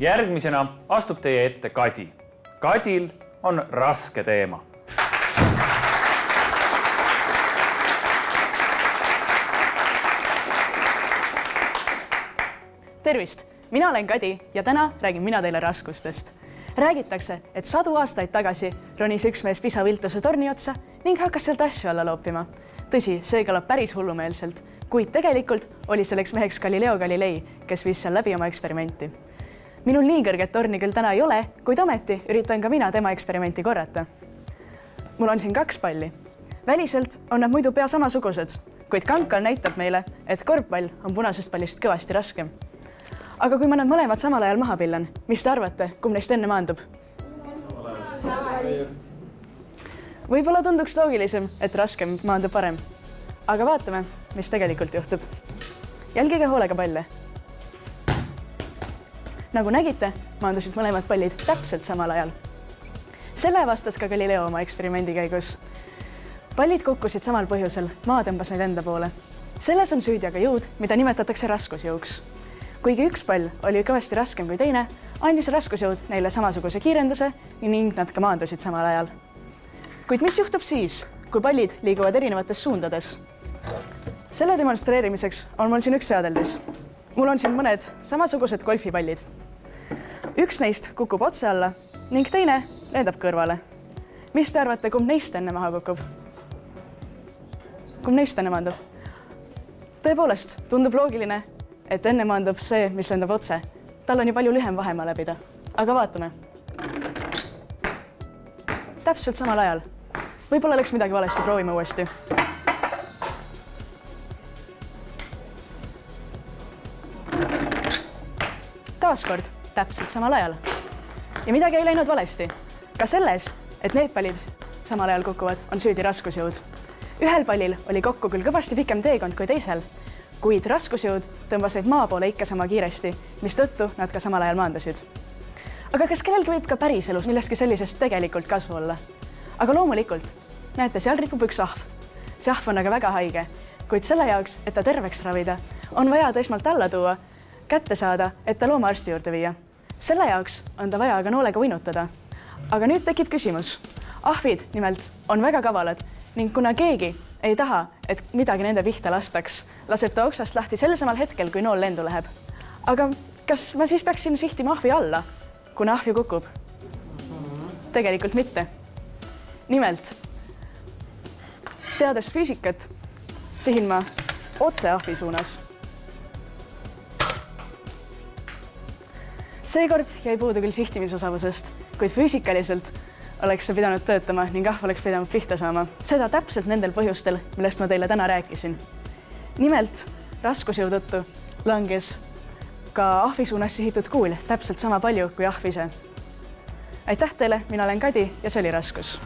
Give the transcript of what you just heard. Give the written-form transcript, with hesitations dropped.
Järgmisena astub teie ette Kadi. Kadil on raske teema. Tervist! Mina olen Kadi ja täna räägin mina teile raskustest. Räägitakse, et 100 aastaid tagasi ronis üks mees pisaviltuse torni otsa ning hakkas sealt asju alla loopima. Tõsi, see kõlab päris hullumeelselt, kuid tegelikult oli selleks meheks Galileo Galilei, kes viis seal läbi oma eksperimenti. Minul nii kõrget torni küll täna ei ole, kuid ometi üritan ka mina tema eksperimenti korrata. Mul on siin 2 palli. Väliselt on nad muidu pea samasugused, kuid kankal näitab meile, et korvpall on punasest pallist kõvasti raskem. Aga kui ma nad mõlemad samal ajal maha pillan, mis te arvate, kumb neist enne maandub? Võib-olla tunduks loogilisem, et raskem maandub parem. Aga vaatame, mis tegelikult juhtub. Jälgige hoolega palle. Nagu nägite, maandusid mõlemad pallid täpselt samal ajal. Selle vastas ka Galileo oma eksperimendi käigus. Pallid kukkusid samal põhjusel, maa tõmbas neid enda poole. Selles on süüdi aga jõud, mida nimetatakse raskusjõuks. Kuigi üks pall oli kõvasti raskem kui teine, andis raskusjõud neile samasuguse kiirenduse ning nad ka maandusid samal ajal. Kuid mis juhtub siis, kui pallid liiguvad erinevates suundades? Selle demonstreerimiseks on mul siin üks seadeldis. Mul on siin mõned samasugused golfipallid. Üks neist kukub otse alla ning teine lendab kõrvale. Mis te arvate, kumb neist enne maha kukub? Kumb neist enne maandub? Tõepoolest, tundub loogiline, et enne maandub see, mis lendab otse. Tal on ju palju lühem vahemaa läbida. Aga vaatame. Täpselt samal ajal. Võib-olla läks midagi valesti, proovime uuesti. Taaskord täpselt samal ajal. Ja midagi ei läinud valesti. Ka selles, et need pallid samal ajal kukuvad, on süüdi raskusjõud. Ühel pallil oli kokku küll kõvasti pikem teekond kui teisel, kuid raskusjõud tõmbas neid maa poole ikka sama kiiresti, mistõttu nad ka samal ajal maandusid. Aga kas kellelgi võib ka päris elus millestki sellisest tegelikult kasu olla? Aga loomulikult, näete, seal ripub üks ahv. See ahv on aga väga haige, kuid selle jaoks, et ta terveks ravida, on vaja ta esmalt alla tuua, kätte saada, et ta loomaarsti juurde viia. Selle jaoks on ta vaja aga noolega uinutada. Aga nüüd tekib küsimus. Ahvid nimelt on väga kavalad ning kuna keegi ei taha, et midagi nende pihta lastaks, laseb ta oksast lahti sel samal hetkel, kui nool lendu läheb. Aga kas ma siis peaksin sihtima ahvi alla, kuna ahvi kukub? Tegelikult mitte. Nimelt, teades füüsikat, sihin ma otse ahvi suunas. Seekord jäi puudu küll sihtimisosavusest, kuid füüsikaliselt oleks see pidanud töötama ning ahv oleks pidanud pihta saama. Seda täpselt nendel põhjustel, millest ma teile täna rääkisin. Nimelt, raskusjõu tõttu langes ka ahvi suunas sihitud kuul täpselt sama palju kui ahv ise. Aitäh teile, mina olen Kadi ja see oli Raskus.